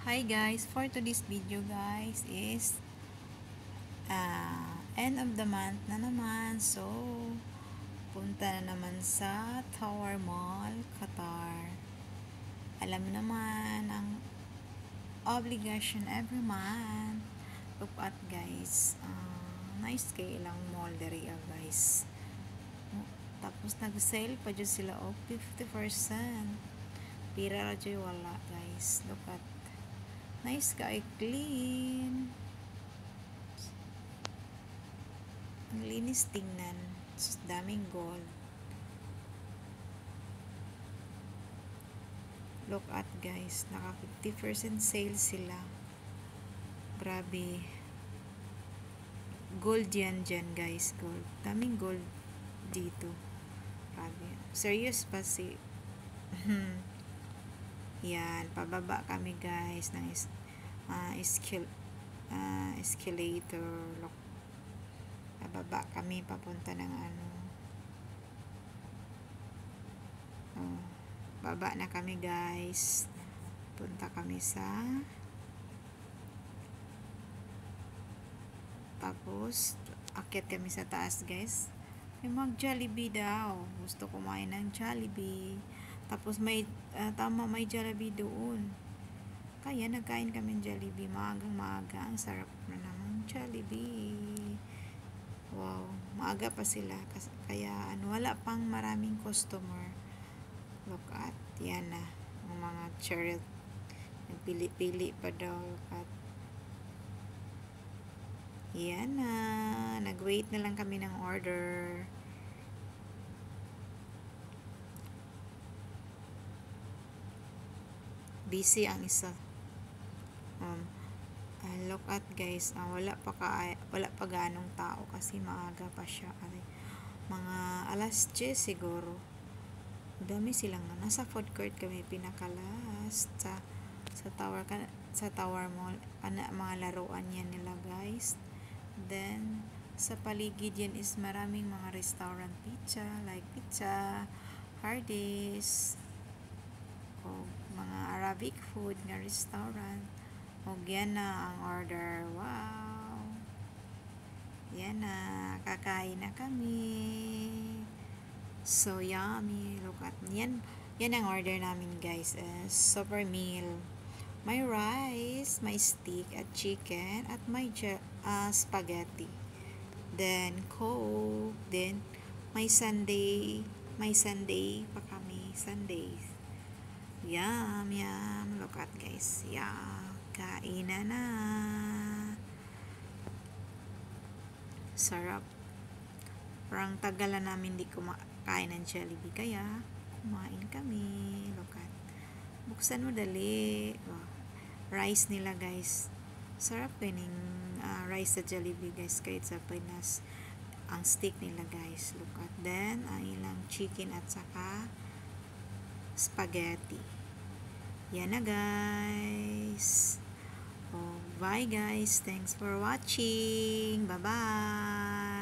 Hi guys, for today's video guys is end of the month na naman. So, punta na naman sa Tower Mall, Qatar. Alam naman ang obligation every month. Look at guys, nice kay ilang mall diri guys. Tapos nag-sale pa dyan sila og 50%. Pira ra dyan wala guys. Look at nice kay clean. Ang linis tingnan. Sus, daming gold. Look at guys. Naka 50% sale sila. Grabe. Gold yan dyan guys. Gold. Daming gold dito. Grabe. Serious pa si... Yan. Pababa kami guys ng escalator. Look. Pababa kami papunta ng baba na kami guys, punta kami sa tapos akyat kami sa taas guys. May mag Jollibee daw, gusto kumain ng Jollibee, tapos may may Jollibee doon, kaya nagkain kami ng Jollibee maagang maaga. Ang sarap na naman Jollibee. Wow, maaga pa sila kaya wala pang maraming customer. Look at, yan na ang mga chair, nagpili-pili pa daw. At yan na, nag-wait na lang kami ng order. Busy ang isa. Look at guys, wala pa ganong tao kasi maaga pa siya. Mga alas 10 siguro. Dami silang nasa food court kami pinakalas sa Tower Mall. Mga laruan yan nila guys. Then sa paligid yan is maraming mga restaurant, pizza, Hardee's, o mga Arabic food nga restaurant. O yan na ang order. Wow, yan na, kakain na kami. So yummy. Look at yan. Yan ang order namin guys. Super meal. May rice, may steak at chicken, at may spaghetti. Then Coke. Then may sundae. May sundae pa kami. Sundays. Yum, yum. Look at guys. Yeah. Kain na. Sarap. Parang tagalan namin di kumakain ng Jollibee, kaya kumain kami. Look at, buksan mo dali. Rice nila guys, sarap kainin rice sa Jollibee guys, kahit sa Pinas. Ang steak nila guys, look at. Then ang ilang chicken at saka spaghetti. Yan na guys. Bye guys, thanks for watching. Bye bye.